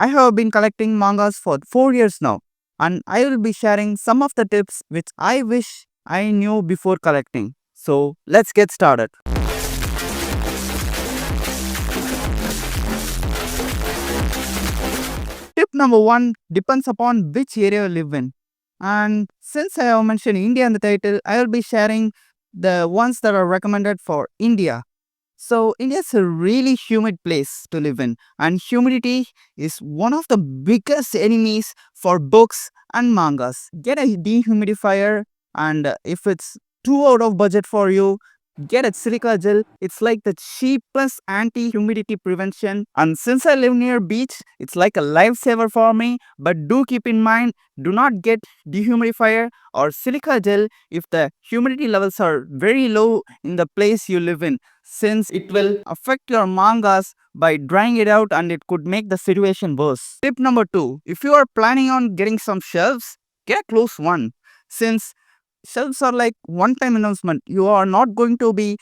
I have been collecting mangas for 4 years now, and I will be sharing some of the tips which I wish I knew before collecting. So, let's get started. Tip number 1 depends upon which area you live in. And since I have mentioned India in the title, I will be sharing the ones that are recommended for India. So, India is a really humid place to live in, and humidity is one of the biggest enemies for books and mangas. Get a dehumidifier, and if it's too out of budget for you, get a silica gel. It's like the cheapest anti-humidity prevention. And since I live near beach, it's like a lifesaver for me. But do keep in mind, do not get dehumidifier or silica gel if the humidity levels are very low in the place you live in, since it will affect your mangas by drying it out and it could make the situation worse. Tip number 2, if you are planning on getting some shelves, get a close one, since shelves are like one time investment. You are not going to be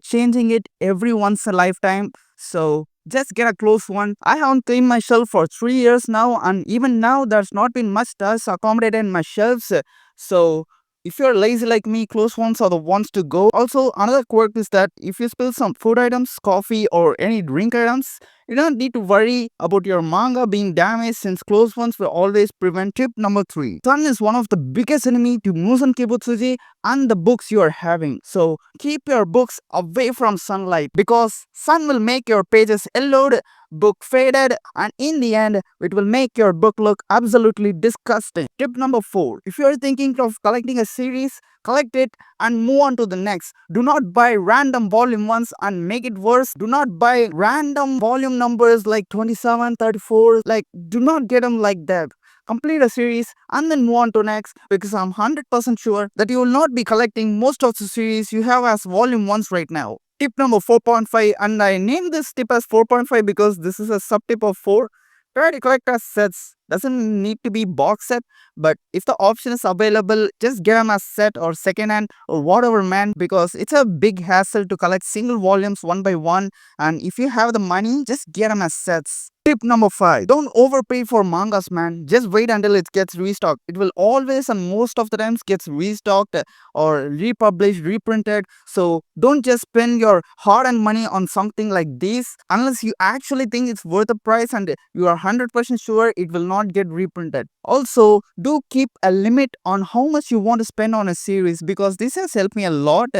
changing it every once a lifetime. So just get a close one. I haven't cleaned my shelf for 3 years now, and even now there's not been much dust accommodated in my shelves. So if you're lazy like me, close ones are the ones to go. Also, another quirk is that if you spill some food items, coffee, or any drink items, you don't need to worry about your manga being damaged, since close ones will always prevent. Tip number 3. Sun is one of the biggest enemy to Musan Kibutsuji and the books you are having. So keep your books away from sunlight, because sun will make your pages yellowed, book faded, and in the end it will make your book look absolutely disgusting. Tip number 4. If you are thinking of collecting a series, collect it and move on to the next. Do not buy random volume ones and make it worse. Do not buy random volume numbers like 27, 34. Like, do not get them like that. Complete a series and then move on to next, because I'm 100% sure that you will not be collecting most of the series you have as volume ones right now. Tip number 4.5, and I named this tip as 4.5 because this is a sub tip of 4. Try to collect as sets. Doesn't need to be box set, but if the option is available, just get them as set or second hand or whatever, man, because it's a big hassle to collect single volumes one by one. And if you have the money, just get them as sets. Tip number 5. Don't overpay for mangas, man. Just wait until it gets restocked. It will always and most of the times gets restocked or republished, reprinted. So don't just spend your hard-earned money on something like this unless you actually think it's worth the price and you are 100% sure it will not get reprinted. Also, do keep a limit on how much you want to spend on a series, because this has helped me a lot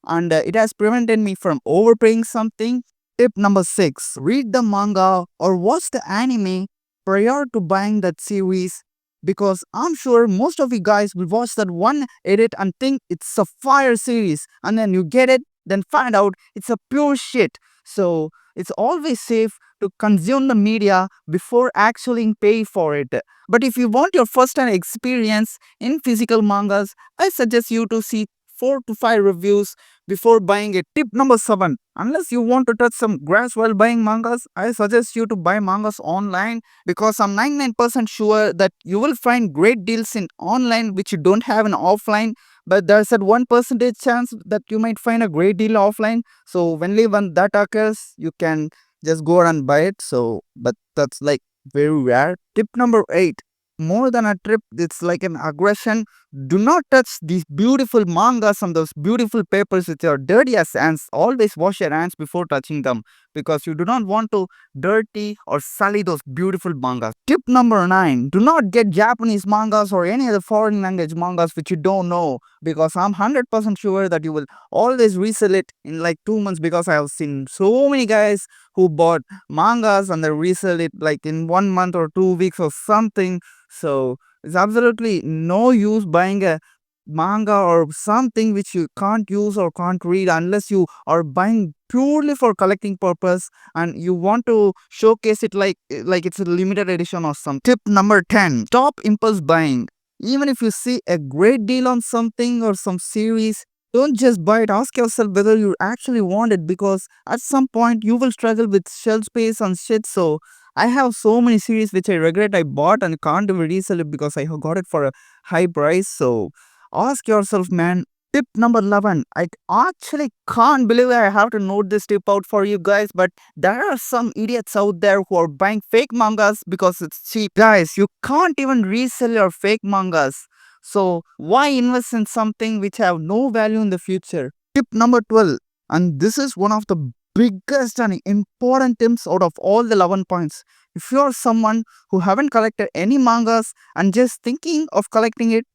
and it has prevented me from overpaying something. Tip number 6. Read the manga or watch the anime prior to buying that series, because I'm sure most of you guys will watch that one edit and think it's a fire series, and then you get it, then find out it's a pure shit. So it's always safe to consume the media before actually pay for it. But if you want your first time experience in physical mangas, I suggest you to see 4 to 5 reviews before buying it. Tip number 7. Unless you want to touch some grass while buying mangas, I suggest you to buy mangas online, because I'm 99% sure that you will find great deals in online which you don't have in offline. But there's that 1% chance that you might find a great deal offline. So when that occurs, you can just go and buy it. So, but that's like very rare. Tip number 8. More than a trip, it's like an aggression. Do not touch these beautiful mangas and those beautiful papers with your dirty ass hands. Always wash your hands before touching them, because you do not want to dirty or sully those beautiful mangas. Tip number 9. Do not get Japanese mangas or any other foreign language mangas which you don't know, because I'm 100% sure that you will always resell it in like 2 months, because I have seen so many guys who bought mangas and they resell it like in 1 month or 2 weeks or something. So it's absolutely no use buying a manga or something which you can't use or can't read, unless you are buying purely for collecting purpose and you want to showcase it like it's a limited edition or something. Tip number 10. Stop impulse buying. Even if you see a great deal on something or some series, don't just buy it. Ask yourself whether you actually want it, because at some point you will struggle with shelf space and shit. So I have so many series which I regret I bought and can't even resell it because I have got it for a high price. So ask yourself, man, Tip number 11. I actually can't believe I have to note this tip out for you guys, but there are some idiots out there who are buying fake mangas because it's cheap. Guys, you can't even resell your fake mangas. So why invest in something which have no value in the future? Tip number 12. And this is one of the biggest and important tips out of all the 11 points. If you are someone who haven't collected any mangas and just thinking of collecting it,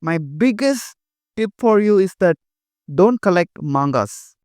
my biggest tip for you is that don't collect mangas.